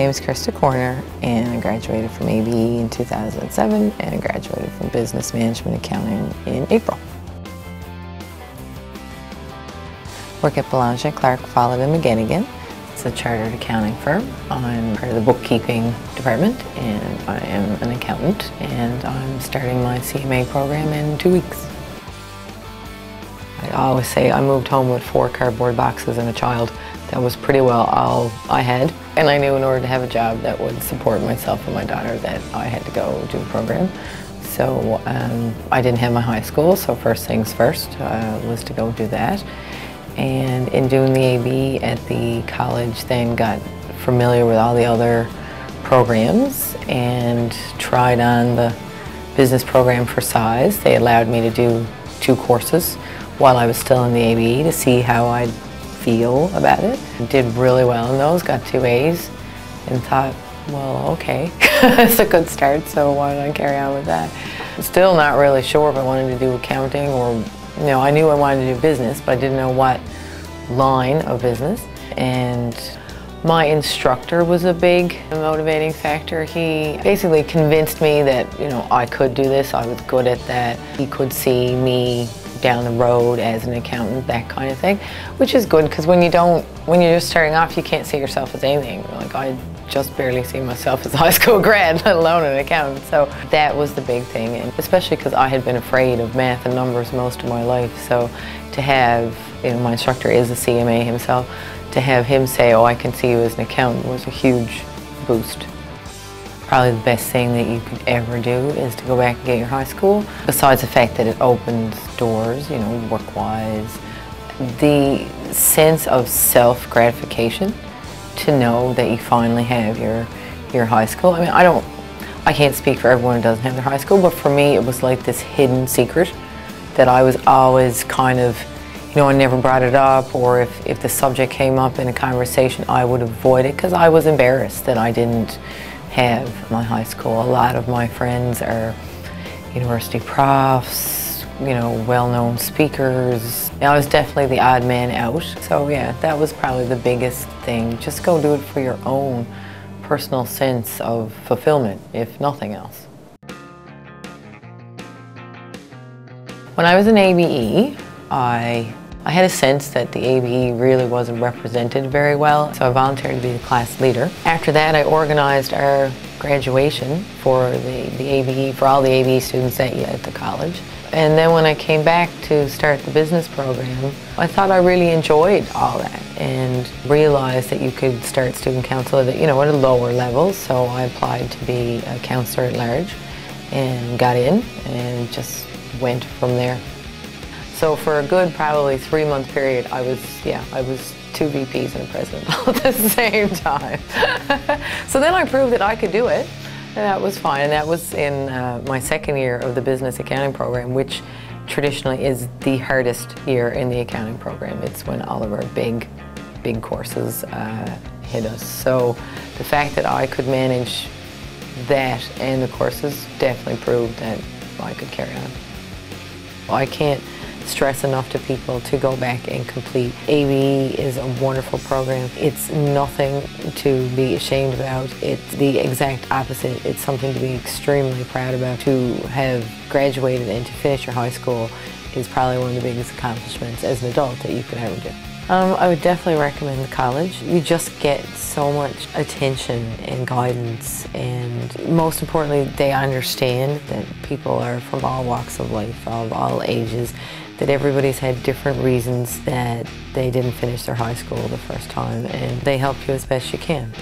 name is Krista Korner, and I graduated from ABE in 2007, and I graduated from Business Management Accounting in April. Work at Belanger, Clark, Follett & McGinnigan. It's a chartered accounting firm. I'm part of the bookkeeping department, and I am an accountant, and I'm starting my CMA program in 2 weeks. I always say I moved home with 4 cardboard boxes and a child. That was pretty well all I had. And I knew in order to have a job that would support myself and my daughter that I had to go do a program. So I didn't have my high school, so first things first was to go do that. And in doing the AB at the college, then got familiar with all the other programs and tried on the business program for size. They allowed me to do 2 courses while I was still in the AB to see how I'd feel about it. Did really well in those, got 2 A's, and thought, well, okay, it's a good start, so why don't I carry on with that? Still not really sure if I wanted to do accounting or, you know, I knew I wanted to do business, but I didn't know what line of business. And my instructor was a big motivating factor. He basically convinced me that, you know, I could do this, I was good at that. He could see me down the road as an accountant, that kind of thing, which is good because when you're just starting off, you can't see yourself as anything. Like, I just barely see myself as a high school grad, let alone an accountant. So that was the big thing, and especially because I had been afraid of math and numbers most of my life. So to have, you know, my instructor is a CMA himself, to have him say, oh, I can see you as an accountant, was a huge boost. Probably the best thing that you could ever do is to go back and get your high school. Besides the fact that it opens doors, you know, work-wise, the sense of self-gratification to know that you finally have your high school. I mean, I can't speak for everyone who doesn't have their high school, but for me it was like this hidden secret that I was always kind of, you know, I never brought it up, or if the subject came up in a conversation, I would avoid it because I was embarrassed that I didn't have my high school. A lot of my friends are university profs, you know, well-known speakers. I was definitely the odd man out. So yeah, that was probably the biggest thing. Just go do it for your own personal sense of fulfillment, if nothing else. When I was in ABE, I had a sense that the ABE really wasn't represented very well, so I volunteered to be the class leader. After that, I organized our graduation for the ABE, for all the ABE students at the college. And then when I came back to start the business program, I thought I really enjoyed all that and realized that you could start student council at, you know, at a lower level. So I applied to be a counselor at large and got in and just went from there. So for a good probably 3-month period, I was 2 VPs and a president all at the same time. So then I proved that I could do it, and that was fine. And that was in my 2nd year of the business accounting program, which traditionally is the hardest year in the accounting program. It's when all of our big courses hit us. So the fact that I could manage that and the courses definitely proved that I could carry on. I can't stress enough to people to go back and complete. ABE is a wonderful program. It's nothing to be ashamed about. It's the exact opposite. It's something to be extremely proud about. To have graduated and to finish your high school is probably one of the biggest accomplishments as an adult that you could ever do. I would definitely recommend the college. You just get so much attention and guidance, and most importantly, they understand that people are from all walks of life, of all ages, that everybody's had different reasons that they didn't finish their high school the first time, and they help you as best you can.